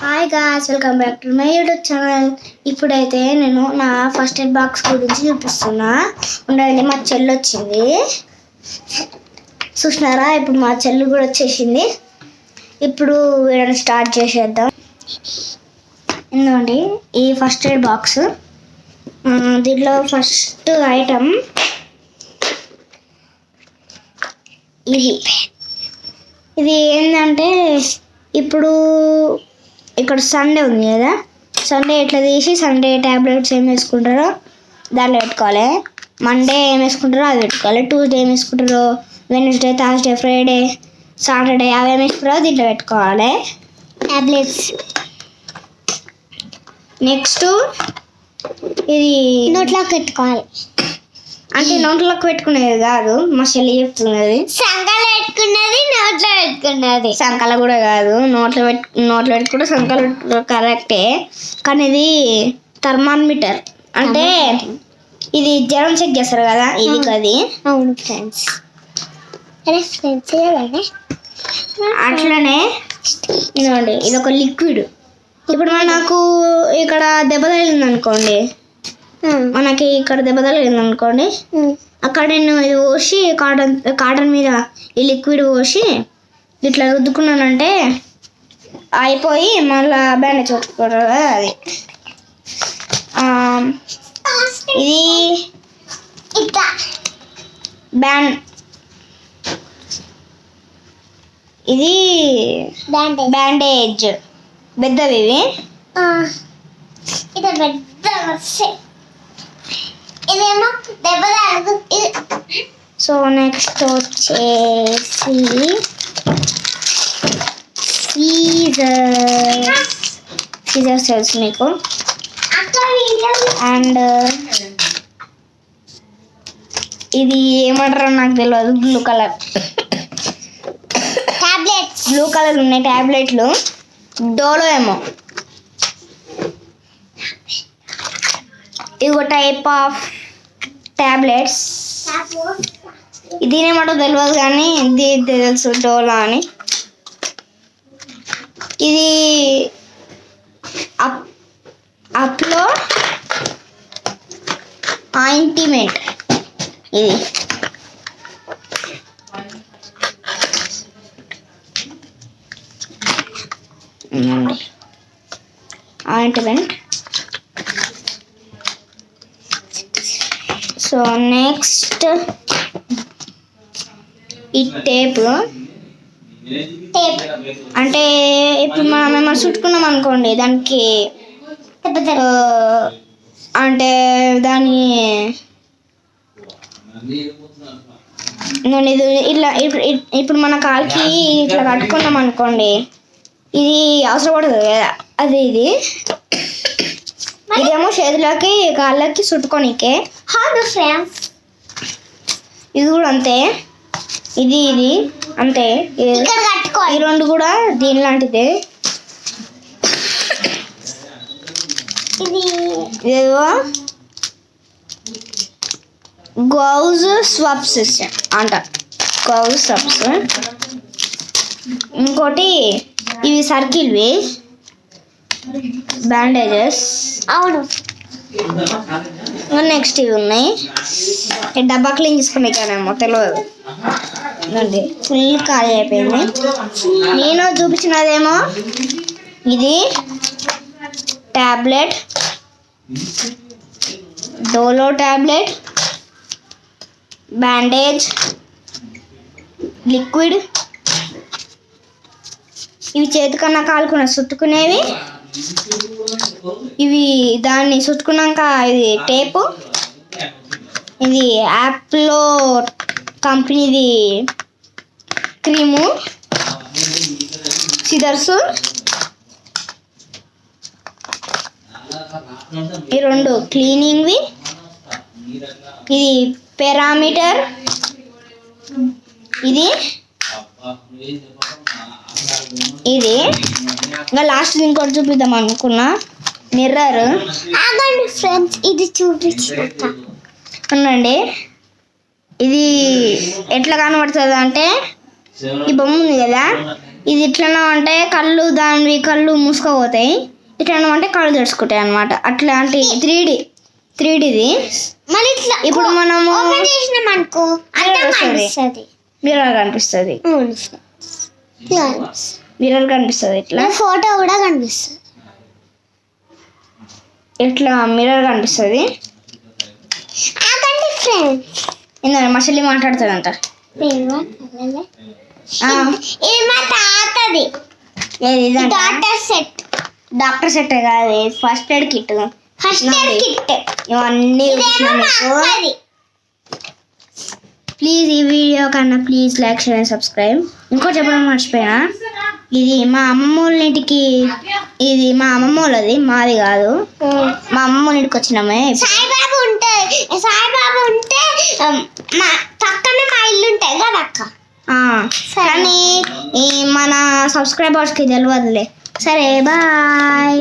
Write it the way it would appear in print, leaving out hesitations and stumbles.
Hi guys, welcome back to my YouTube channel. ఇప్పుడైతే నేను నా ఫస్ట్ ఎయిడ్ బాక్స్ గురించి చూపిస్తున్నా. ఉండండి, మా చెల్లి వచ్చింది చూసినారా. ఇప్పుడు మా చెల్లి కూడా వచ్చేసింది. ఇప్పుడు వీడియోని స్టార్ట్ చేసేద్దాం. ఎందుకండి ఈ ఫస్ట్ ఎయిడ్ బాక్స్, దీంట్లో ఫస్ట్ ఐటమ్ ఇది ఏంటంటే, ఇప్పుడు ఇక్కడ సండే ఉంది కదా, సండే ఇట్లా తీసి సండే ట్యాబ్లెట్స్ ఏం వేసుకుంటారో దాంట్లో పెట్టుకోవాలి. మండే ఏం వేసుకుంటారో అది పెట్టుకోవాలి. ట్యూస్డే ఏం వేసుకుంటారో, వెన్స్డే, థర్స్డే, ఫ్రైడే, సాటర్డే అవి ఏం వేసుకుంటారో దీంట్లో పెట్టుకోవాలి ట్యాబ్లెట్స్. నెక్స్ట్ ఇది నోట్లోకి పెట్టుకోవాలి. అంటే నోట్లోకి పెట్టుకునేది కాదు, మా చెల్లి చెప్తున్నది. సంకలు పెట్టుకున్నది, నోట్లో పెట్టుకున్నది. సంకల కూడా కాదు, నోట్లో పెట్టుకుంటే సంకలు కరెక్టే, కానీ ఇది థర్మామీటర్. అంటే ఇది జ్వరం చెక్ చేస్తారు కదా, ఇది కది. అవును ఫ్రెండ్స్, అట్లనే ఇదండి, ఇది ఒక లిక్విడ్. ఇప్పుడు మనకు ఇక్కడ దెబ్బ తగిలింది అనుకోండి, మనకి ఇక్కడ దెబ్బ తగిలింది అనుకోండి, అక్కడ నేను ఇది పోసి కాటన్ మీద ఈ లిక్విడ్ పోసి ఇట్లా రుద్దుకున్నానంటే అయిపోయి మళ్ళీ బ్యాండేజ్ కొట్టుకోరు కదా అది. ఇది ఇది బ్యాండేజ్ పెద్దవి ఇవి. ఇది పెద్ద ఇదేమో దెబ్బ తాగదు. సో నెక్స్ట్ వచ్చేసి సీజర్స్ తెలుసు మీకు. అండ్ ఇది ఏమంటారో నాకు తెలియదు, blue colour tablets, blue colour ఉన్నాయి ట్యాబ్లెట్లు, డోలో ఏమో. ఇది ఒక టైప్ ఆఫ్ ట్యాబ్లెట్స్. ఇదేనేమాటో తెలియదు కానీ ఇది తెలుసు, డోలో అని. ఇది అప్లో ఆయింట్మెంట్. ఇది ఆయింట్మెంట్. సో నెక్స్ట్ ఈ టేప్. అంటే ఇప్పుడు మనం ఏమైనా చుట్టుకున్నాం అనుకోండి, దానికి అంటే దాని ఇట్లా ఇప్పుడు మన కాలుకి ఇట్లా కట్టుకున్నాం అనుకోండి, ఇది అవసరపడుతుంది కదా అది. ఇదేమో చేతులకి కాళ్ళకి చుట్టుకోనికే. ఇది కూడా అంతే, ఇది అంతే. ఈ రెండు కూడా దీని లాంటిదే. ఇదేదో గ్లౌజ్ స్వాప్స్ అంట, గ్లౌజ్ స్వాప్స్. ఇంకోటి ఇవి సర్కిల్వి బ్యాండేజెస్. అవును. నెక్స్ట్ ఇవి ఉన్నాయి, డబ్బా క్లీన్ చేసుకునే కానేమో తెలియదు, ఫుల్ ఖాళీ అయిపోయింది. నేను చూపించినదేమో ఇది tablet, Dolo tablet, bandage, liquid. ఇవి చేతికన్నా కాలుకున్న చుట్టుకునేవి. ఇవి దాన్ని చుట్టుకున్నాక ఇది టేపు. ఇది యాప్లో కంపెనీది క్రీము. సిజర్స్ ఈ రెండు క్లీనింగ్వి. ఇది పారామీటర్. ఇది ఇంకా లాస్ట్ ఇంకోటి చూపిద్దాం అనుకున్నా, మిర్రర్. ఫ్రెండ్స్ ఇది చూపించాక ఉండండి. ఇది ఎట్లా కనబడుతుంది అంటే, ఈ బొమ్మ ఉంది కదా, ఇది ఇట్లనే అంటే కళ్ళు మూసుకోపోతాయి, ఇట్లా అంటే కళ్ళు తెరుచుకుంటాయి అనమాట. అట్లాంటి 3Dది. మళ్ళీ ఇట్లా ఇప్పుడు మనము ఓపెన్ చేసినాం అనుకో అర్థం కనిపిస్తుంది. మిర్రర్ కనిపిస్తుంది, అవును ఫ్రెండ్స్. మిర్రర్ కనిపిస్తుంది. ఇట్లా ఫోటో కూడా కనిపిస్తుంది. ఇట్లా మిర్రర్ కనిపిస్తుంది. ఆగండి ఫ్రెండ్స్, ఏంటంటే మా చెల్లి మాట్లాడుతుందంట. ఇది మా తాతది డాక్టర్ సెట్ కాదు, ఫస్ట్ ఎయిడ్ కిట్. ఇవన్నీ ప్లీజ్ ఈ వీడియో కన్నా please like share and subscribe. ఇంకో చెప్పడం మర్చిపోయినా, ఇది మా అమ్మమ్మోళ్ళ ఇంటికి, ఇది మా అమ్మమ్మోళ్ళది, మాది కాదు. మా అమ్మమ్మోళ్ళ ఇంటికి వచ్చినామే. సాయిబాబా ఉంటే మా పక్కన మా ఇల్లు ఉంటాయి కదా అక్క. కానీ ఈ మన సబ్స్క్రైబర్స్కి తెలియదులే. సరే బాయ్.